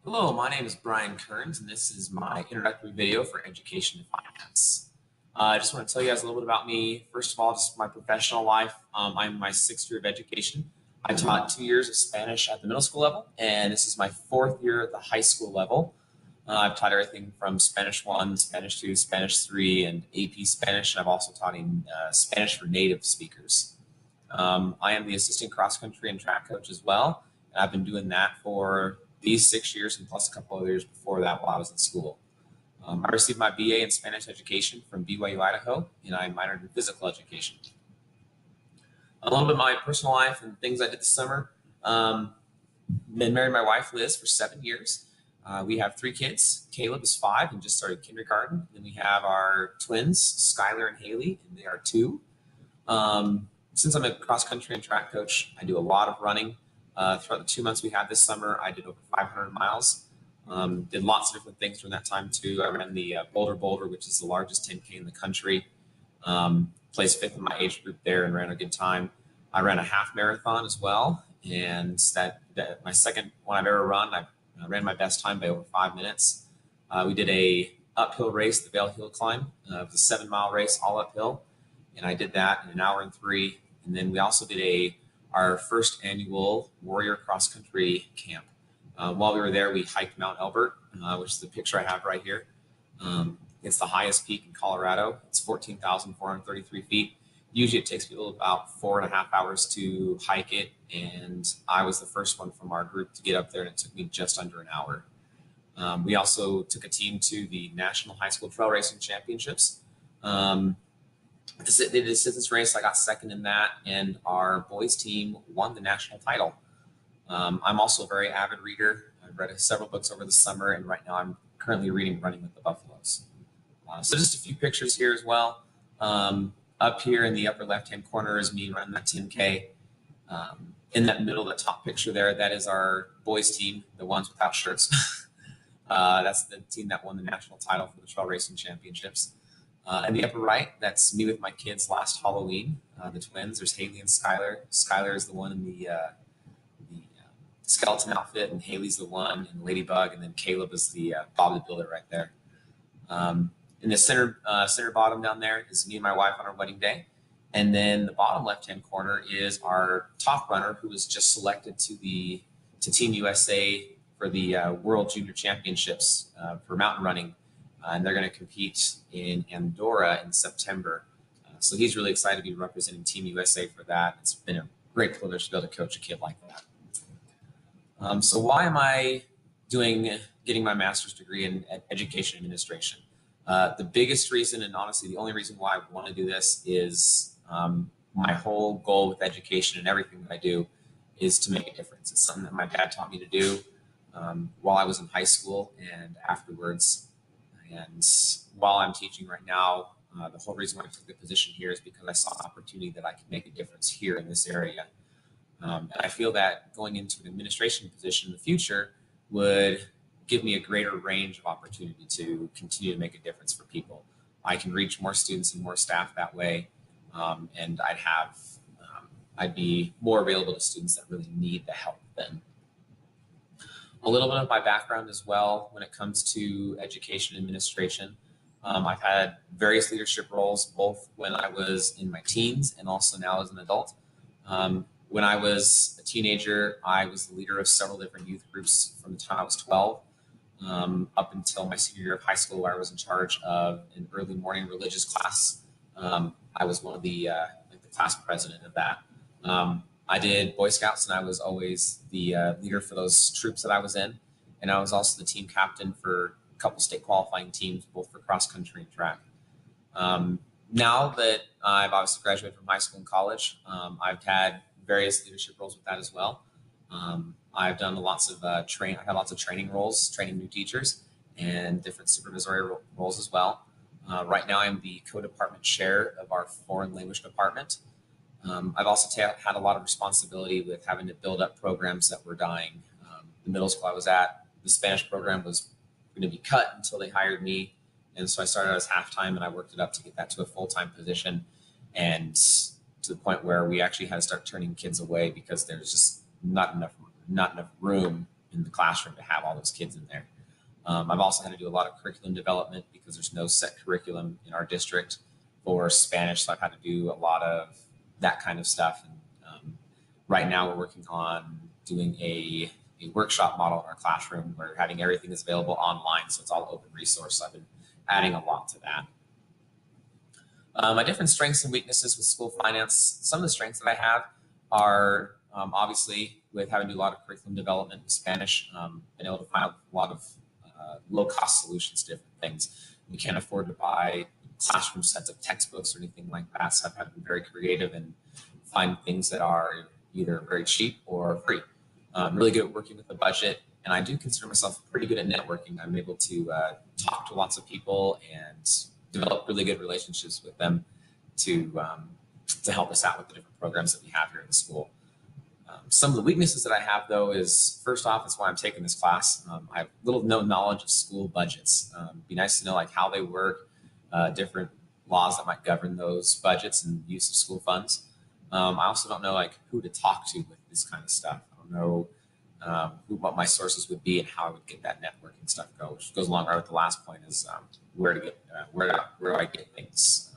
Hello, my name is Brian Kearns, and this is my introductory video for education and finance. I just want to tell you guys a little bit about me. First of all, just my professional life. I'm in my sixth year of education. I taught 2 years of Spanish at the middle school level, and this is my fourth year at the high school level. I've taught everything from Spanish 1, Spanish 2, Spanish 3, and AP Spanish, and I've also taught in Spanish for native speakers. I am the assistant cross country and track coach as well, and I've been doing that for these 6 years and plus a couple of years before that while I was in school. I received my BA in Spanish education from BYU, Idaho, and I minored in physical education. A little bit of my personal life and things I did this summer. Been married to my wife, Liz, for 7 years. We have 3 kids. Caleb is 5 and just started kindergarten. Then we have our twins, Skylar and Haley, and they are 2. Since I'm a cross country and track coach, I do a lot of running. Throughout the 2 months we had this summer, I did over 500 miles. Did lots of different things during that time too. I ran the Boulder, which is the largest 10K in the country. Placed 5th in my age group there and ran a good time. I ran a half marathon as well, and that my second one I've ever run. I ran my best time by over 5 minutes. We did a uphill race, the Vale Hill Climb. It was a 7-mile race, all uphill, and I did that in an hour and 3. And then we also did our first annual Warrior Cross Country Camp. While we were there, we hiked Mount Elbert, which is the picture I have right here. It's the highest peak in Colorado. It's 14,433 feet. Usually it takes people about 4.5 hours to hike it, and I was the first one from our group to get up there, and it took me just under an hour. We also took a team to the National High School Trail Racing Championships. They did a distance race. I got second in that, and our boys team won the national title. I'm also a very avid reader. I've read several books over the summer, and right now I'm currently reading Running with the Buffaloes. So just a few pictures here as well. Up here in the upper left-hand corner is me running that 10K. In that middle, the top picture there, that is our boys team, the ones without shirts. That's the team that won the national title for the Trail Racing Championships. In the upper right, that's me with my kids last Halloween, the twins. There's Haley and Skylar. Skylar is the one in the skeleton outfit, and Haley's the one in Ladybug, and then Caleb is the Bob the Builder right there. In the center bottom down there is me and my wife on our wedding day. And then the bottom left-hand corner is our top runner who was just selected to Team USA for the World Junior Championships for mountain running. And they're going to compete in Andorra in September. So he's really excited to be representing Team USA for that. It's been a great privilege to be able to coach a kid like that. So why am I getting my master's degree in education administration? The biggest reason, and honestly the only reason why I want to do this, is my whole goal with education and everything that I do is to make a difference. It's something that my dad taught me to do while I was in high school and afterwards. And while I'm teaching right now, the whole reason why I took the position here is because I saw an opportunity that I could make a difference here in this area. And I feel that going into an administration position in the future would give me a greater range of opportunity to continue to make a difference for people. I can reach more students and more staff that way, and I'd be more available to students that really need the help then. A little bit of my background as well when it comes to education administration. I've had various leadership roles, both when I was in my teens and also now as an adult. When I was a teenager, I was the leader of several different youth groups from the time I was 12 up until my senior year of high school, where I was in charge of an early morning religious class. I was one of the class president of that. I did Boy Scouts, and I was always the leader for those troops that I was in. And I was also the team captain for a couple state qualifying teams, both for cross country and track. Now that I've obviously graduated from high school and college, I've had various leadership roles with that as well. I've done lots of I've had lots of training roles, training new teachers, and different supervisory roles as well. Right now, I'm the co-department chair of our foreign language department. I've also had a lot of responsibility with having to build up programs that were dying. The middle school I was at, the Spanish program was going to be cut until they hired me. And so I started as half-time, and I worked it up to get that to a full-time position, and to the point where we actually had to start turning kids away because there's just not enough room in the classroom to have all those kids in there. I've also had to do a lot of curriculum development because there's no set curriculum in our district for Spanish. So I've had to do a lot of that kind of stuff. And right now we're working on doing a workshop model in our classroom where having everything is available online. So it's all open resource. So I've been adding a lot to that. My different strengths and weaknesses with school finance. Some of the strengths that I have are obviously with having to do a lot of curriculum development in Spanish, been able to find a lot of low-cost solutions to different things. We can't afford to buy classroom sets of textbooks or anything like that, so I've had to be very creative and find things that are either very cheap or free. I'm really good at working with the budget, and I do consider myself pretty good at networking. I'm able to talk to lots of people and develop really good relationships with them to help us out with the different programs that we have here in the school. Some of the weaknesses that I have, though, is first off, is why I'm taking this class. I have little to no knowledge of school budgets. It'd be nice to know like how they work, different laws that might govern those budgets and use of school funds. I also don't know like who to talk to with this kind of stuff. I don't know what my sources would be and how I would get that networking stuff go, which goes along right with the last point is where do I get things,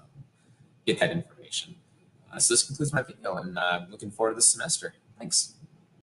get that information. So this concludes my video, and I'm looking forward to this semester. Thanks.